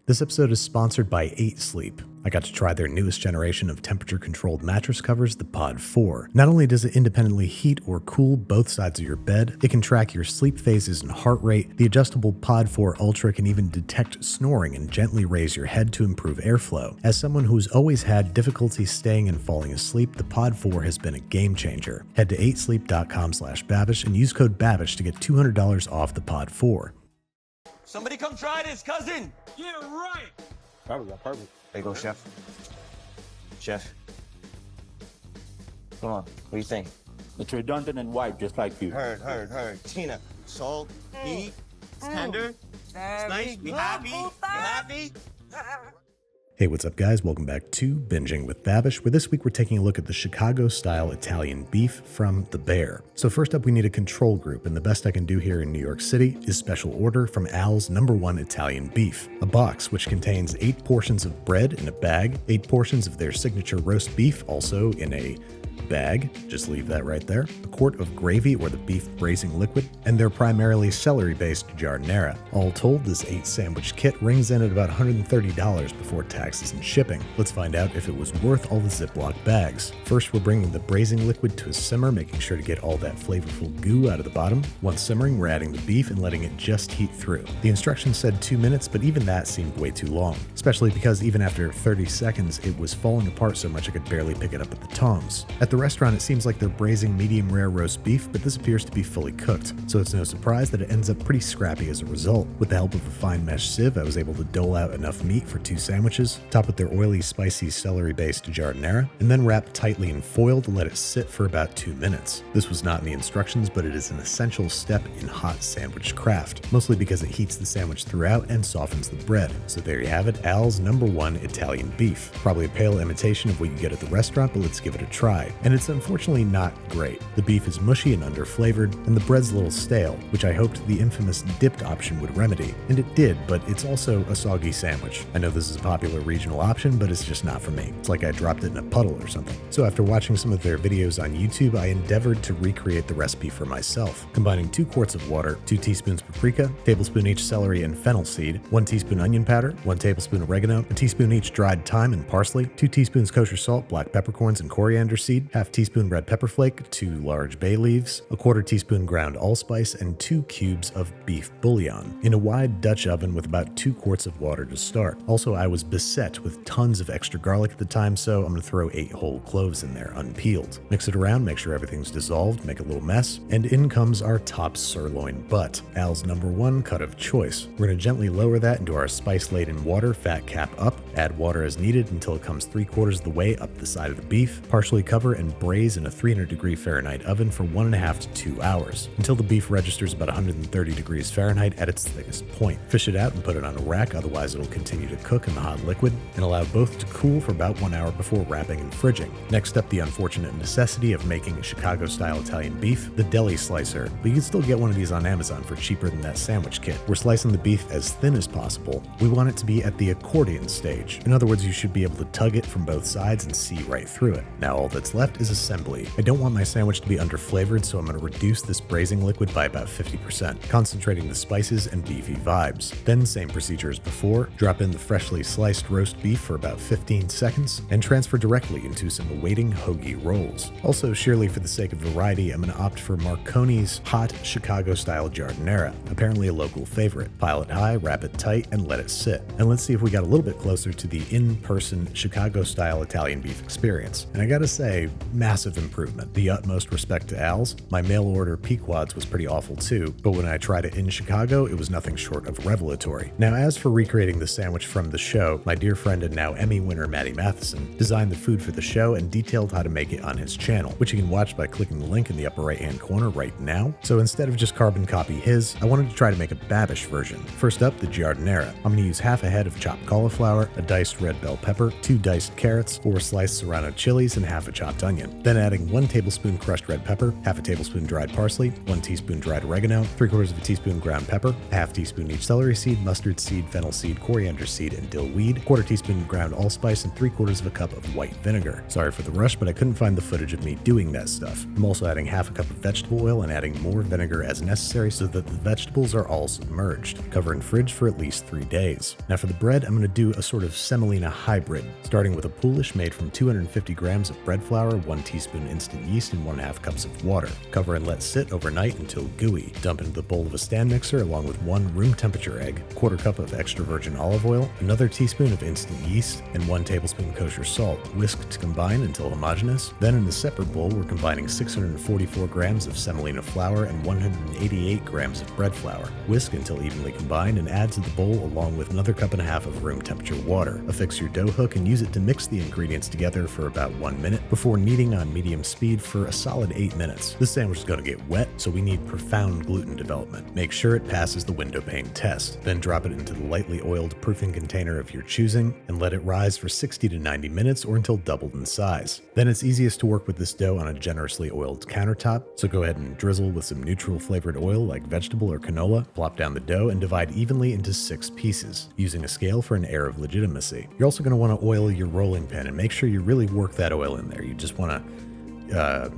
This episode is sponsored by 8 Sleep. I got to try their newest generation of temperature-controlled mattress covers, the Pod 4. Not only does it independently heat or cool both sides of your bed, it can track your sleep phases and heart rate. The adjustable Pod 4 Ultra can even detect snoring and gently raise your head to improve airflow. As someone who's always had difficulty staying and falling asleep, the Pod 4 has been a game changer. Head to 8sleep.com/Babish and use code Babish to get $200 off the Pod 4. Somebody come try this, cousin! Yeah, right! Perfect. There you go, chef. Chef. Come on, what do you think? It's redundant and white, just like you. Heard. Tina, salt, heat, it's tender, it's nice, we happy, you happy? Hey, what's up guys? Welcome back to Binging with Babish, where this week we're taking a look at the Chicago-style Italian beef from The Bear. So first up, we need a control group, and the best I can do here in New York City is special order from Al's #1 Italian beef. A box which contains 8 portions of bread in a bag, 8 portions of their signature roast beef also in a bag, just leave that right there, a quart of gravy or the beef braising liquid, and their primarily celery-based giardiniera. All told, this 8 sandwich kit rings in at about $130 before taxes and shipping. Let's find out if it was worth all the Ziploc bags. First, we're bringing the braising liquid to a simmer, making sure to get all that flavorful goo out of the bottom. Once simmering, we're adding the beef and letting it just heat through. The instructions said 2 minutes, but even that seemed way too long, especially because even after 30 seconds, it was falling apart so much I could barely pick it up with the tongs. At the restaurant, it seems like they're braising medium rare roast beef, but this appears to be fully cooked, so it's no surprise that it ends up pretty scrappy as a result. With the help of a fine mesh sieve, I was able to dole out enough meat for 2 sandwiches, top with their oily, spicy celery-based giardiniera, and then wrap tightly in foil to let it sit for about 2 minutes. This was not in the instructions, but it is an essential step in hot sandwich craft, mostly because it heats the sandwich throughout and softens the bread. So there you have it, Al's #1 Italian beef. Probably a pale imitation of what you get at the restaurant, but let's give it a try. And it's unfortunately not great. The beef is mushy and underflavored, and the bread's a little stale, which I hoped the infamous dipped option would remedy. And it did, but it's also a soggy sandwich. I know this is a popular regional option, but it's just not for me. It's like I dropped it in a puddle or something. So after watching some of their videos on YouTube, I endeavored to recreate the recipe for myself, combining 2 quarts of water, 2 teaspoons paprika, tablespoon each celery and fennel seed, 1 teaspoon onion powder, 1 tablespoon oregano, a teaspoon each dried thyme and parsley, 2 teaspoons kosher salt, black peppercorns, and coriander seed, half teaspoon red pepper flake, 2 large bay leaves, a 1/4 teaspoon ground allspice, and 2 cubes of beef bouillon in a wide Dutch oven with about 2 quarts of water to start. Also, I was beset with tons of extra garlic at the time, so I'm going to throw 8 whole cloves in there, unpeeled. Mix it around, make sure everything's dissolved, make a little mess, and in comes our top sirloin butt, Al's #1 cut of choice. We're going to gently lower that into our spice-laden water, fat cap up, add water as needed until it comes 3/4 of the way up the side of the beef, partially cover and braise in a 300° Fahrenheit oven for 1.5 to 2 hours, until the beef registers about 130° Fahrenheit at its thickest point. Fish it out and put it on a rack, otherwise it'll continue to cook in the hot liquid, and allow both to cool for about 1 hour before wrapping and fridging. Next up, the unfortunate necessity of making Chicago-style Italian beef, the deli slicer, but you can still get one of these on Amazon for cheaper than that sandwich kit. We're slicing the beef as thin as possible. We want it to be at the accordion stage. In other words, you should be able to tug it from both sides and see right through it. Now all that's left is assembly. I don't want my sandwich to be underflavored, so I'm going to reduce this braising liquid by about 50%, concentrating the spices and beefy vibes. Then same procedure as before, drop in the freshly sliced roast beef for about 15 seconds, and transfer directly into some awaiting hoagie rolls. Also, surely for the sake of variety, I'm going to opt for Marconi's hot Chicago-style giardiniera, apparently a local favorite. Pile it high, wrap it tight, and let it sit. And let's see if we got a little bit closer to the in-person Chicago-style Italian beef experience. And I gotta say, massive improvement. The utmost respect to Al's. My mail order Pequods was pretty awful too, but when I tried it in Chicago, it was nothing short of revelatory. Now, as for recreating the sandwich from the show, my dear friend and now Emmy winner Maddie Matheson designed the food for the show and detailed how to make it on his channel, which you can watch by clicking the link in the upper right-hand corner right now. So instead of just carbon copy his, I wanted to try to make a Babish version. First up, the giardiniera. I'm going to use half a head of chopped cauliflower, a diced red bell pepper, 2 diced carrots, 4 sliced serrano chilies, and half a chopped onion. Then adding 1 tablespoon crushed red pepper, half a tablespoon dried parsley, 1 teaspoon dried oregano, 3/4 of a teaspoon ground pepper, a half teaspoon each celery seed, mustard seed, fennel seed, coriander seed, and dill weed, 1/4 teaspoon ground allspice, and 3/4 of a cup of white vinegar. Sorry for the rush, but I couldn't find the footage of me doing that stuff. I'm also adding half a cup of vegetable oil and adding more vinegar as necessary so that the vegetables are all submerged. Cover in fridge for at least 3 days. Now for the bread, I'm going to do a sort of semolina hybrid, starting with a poolish made from 250 grams of bread flour, 1 teaspoon instant yeast, and 1/2 cups of water. Cover and let sit overnight until gooey. Dump into the bowl of a stand mixer along with 1 room temperature egg, 1/4 cup of extra virgin olive oil, another teaspoon of instant yeast, and 1 tablespoon kosher salt. Whisk to combine until homogeneous. Then in a separate bowl, we're combining 644 grams of semolina flour and 188 grams of bread flour. Whisk until evenly combined and add to the bowl along with another 1.5 cups of room temperature water. Affix your dough hook and use it to mix the ingredients together for about 1 minute before kneading on medium speed for a solid 8 minutes. This sandwich is going to get wet, so we need profound gluten development. Make sure it passes the window pane test. Then drop it into the lightly oiled proofing container of your choosing and let it rise for 60 to 90 minutes or until doubled in size. Then it's easiest to work with this dough on a generously oiled countertop, so go ahead and drizzle with some neutral flavored oil like vegetable or canola, plop down the dough, and divide evenly into 6 pieces, using a scale for an air of legitimacy. You're also going to want to oil your rolling pin and make sure you really work that oil in there. You just want to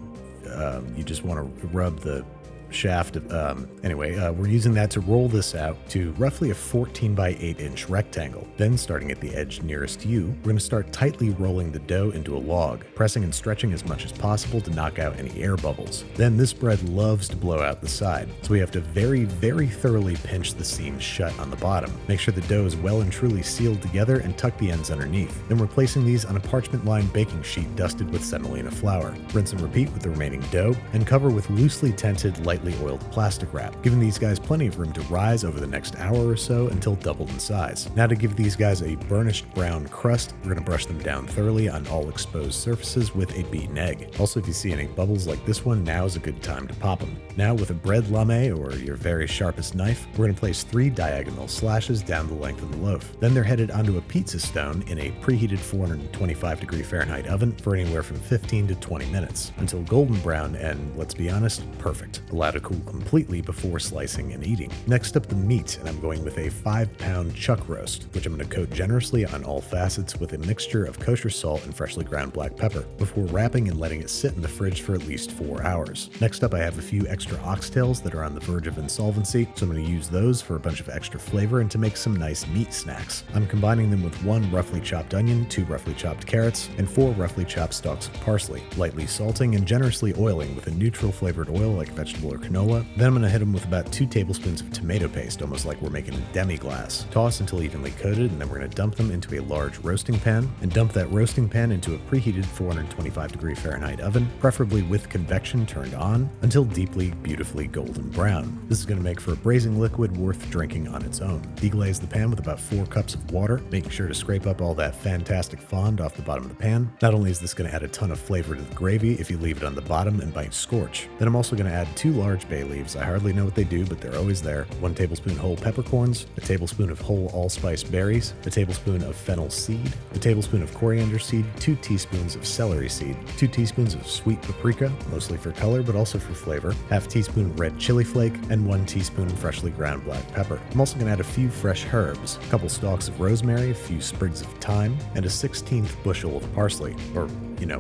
rub the shaft of, we're using that to roll this out to roughly a 14 by 8 inch rectangle. Then starting at the edge nearest you, we're going to start tightly rolling the dough into a log, pressing and stretching as much as possible to knock out any air bubbles. Then this bread loves to blow out the side, so we have to very, very thoroughly pinch the seams shut on the bottom. Make sure the dough is well and truly sealed together and tuck the ends underneath. Then we're placing these on a parchment-lined baking sheet dusted with semolina flour. Rinse and repeat with the remaining dough, and cover with loosely tented, lightly oiled plastic wrap, giving these guys plenty of room to rise over the next hour or so until doubled in size. Now to give these guys a burnished brown crust, we're going to brush them down thoroughly on all exposed surfaces with a beaten egg. Also, if you see any bubbles like this one, now is a good time to pop them. Now with a bread lame or your very sharpest knife, we're going to place 3 diagonal slashes down the length of the loaf. Then they're headed onto a pizza stone in a preheated 425-degree-Fahrenheit oven for anywhere from 15 to 20 minutes until golden brown and, let's be honest, perfect. Allow to cool completely before slicing and eating. Next up, the meat, and I'm going with a 5-pound chuck roast, which I'm going to coat generously on all facets with a mixture of kosher salt and freshly ground black pepper before wrapping and letting it sit in the fridge for at least 4 hours. Next up, I have a few extra oxtails that are on the verge of insolvency, so I'm going to use those for a bunch of extra flavor and to make some nice meat snacks. I'm combining them with 1 roughly chopped onion, 2 roughly chopped carrots, and 4 roughly chopped stalks of parsley, lightly salting and generously oiling with a neutral flavored oil like vegetable or canola. Then I'm going to hit them with about 2 tablespoons of tomato paste, almost like we're making a demi-glace. Toss until evenly coated, and then we're going to dump them into a large roasting pan, and dump that roasting pan into a preheated 425-degree-Fahrenheit oven, preferably with convection turned on, until deeply, beautifully golden brown. This is going to make for a braising liquid worth drinking on its own. Deglaze the pan with about 4 cups of water, making sure to scrape up all that fantastic fond off the bottom of the pan. Not only is this going to add a ton of flavor to the gravy if you leave it on the bottom and might scorch, then I'm also going to add 2 large bay leaves. I hardly know what they do, but they're always there. 1 tablespoon whole peppercorns, a tablespoon of whole allspice berries, a tablespoon of fennel seed, a tablespoon of coriander seed, 2 teaspoons of celery seed, 2 teaspoons of sweet paprika, mostly for color but also for flavor, half teaspoon red chili flake, and 1 teaspoon freshly ground black pepper. I'm also going to add a few fresh herbs, a couple stalks of rosemary, a few sprigs of thyme, and a 1/16 bushel of parsley, or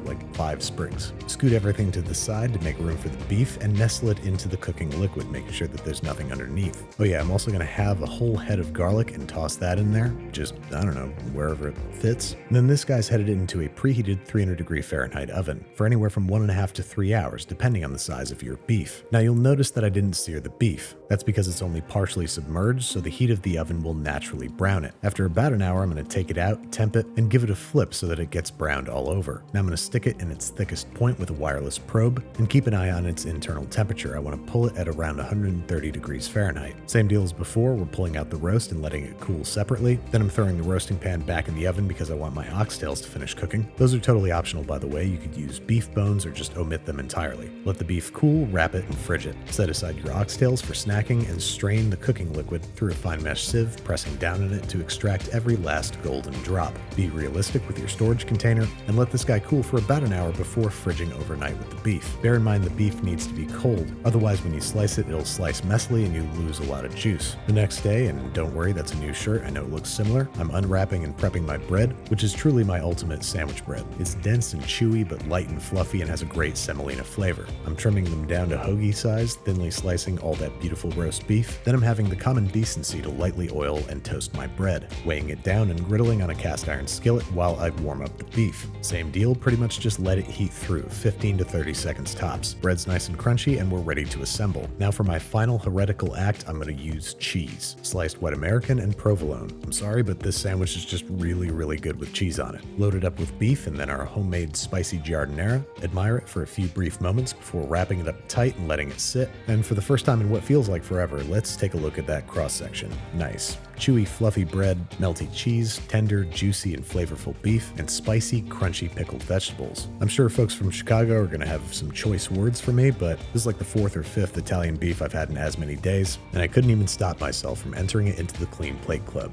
like 5 sprigs. Scoot everything to the side to make room for the beef and nestle it into the cooking liquid, making sure that there's nothing underneath. Oh yeah, I'm also going to have a whole head of garlic and toss that in there, just, I don't know, wherever it fits. And then this guy's headed into a preheated 300-degree-Fahrenheit oven for anywhere from 1.5 to 3 hours, depending on the size of your beef. Now you'll notice that I didn't sear the beef. That's because it's only partially submerged, so the heat of the oven will naturally brown it. After about an hour, I'm going to take it out, temp it, and give it a flip so that it gets browned all over. Now I'm going to stick it in its thickest point with a wireless probe and keep an eye on its internal temperature. I want to pull it at around 130 degrees Fahrenheit. Same deal as before, we're pulling out the roast and letting it cool separately. Then I'm throwing the roasting pan back in the oven because I want my oxtails to finish cooking. Those are totally optional, by the way. You could use beef bones or just omit them entirely. Let the beef cool, wrap it, and fridge it. Set aside your oxtails for snacking and strain the cooking liquid through a fine mesh sieve, pressing down on it to extract every last golden drop. Be realistic with your storage container and let this guy cool cool for about an hour before fridging overnight with the beef. Bear in mind the beef needs to be cold, otherwise when you slice it, it'll slice messily and you lose a lot of juice. The next day, and don't worry, that's a new shirt, I know it looks similar, I'm unwrapping and prepping my bread, which is truly my ultimate sandwich bread. It's dense and chewy, but light and fluffy and has a great semolina flavor. I'm trimming them down to hoagie size, thinly slicing all that beautiful roast beef. Then I'm having the common decency to lightly oil and toast my bread, weighing it down and griddling on a cast iron skillet while I warm up the beef. Same deal, pretty much just let it heat through, 15 to 30 seconds tops. Bread's nice and crunchy and we're ready to assemble. Now for my final heretical act, I'm going to use cheese. Sliced white American and provolone. I'm sorry, but this sandwich is just really good with cheese on it. Load it up with beef and then our homemade spicy giardiniera. Admire it for a few brief moments before wrapping it up tight and letting it sit. And for the first time in what feels like forever, let's take a look at that cross section. Nice. Chewy, fluffy bread, melty cheese, tender, juicy, and flavorful beef, and spicy, crunchy pickled vegetables. I'm sure folks from Chicago are going to have some choice words for me, but this is like the 4th or 5th Italian beef I've had in as many days, and I couldn't even stop myself from entering it into the Clean Plate Club.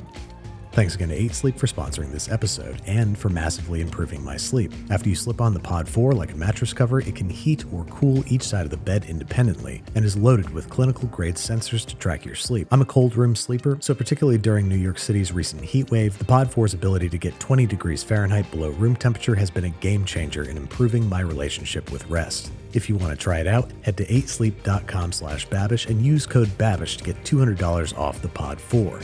Thanks again to 8 Sleep for sponsoring this episode and for massively improving my sleep. After you slip on the Pod 4 like a mattress cover, it can heat or cool each side of the bed independently and is loaded with clinical grade sensors to track your sleep. I'm a cold room sleeper, so particularly during New York City's recent heat wave, the Pod 4's ability to get 20 degrees Fahrenheit below room temperature has been a game changer in improving my relationship with rest. If you want to try it out, head to 8sleep.com/Babish and use code Babish to get $200 off the Pod 4.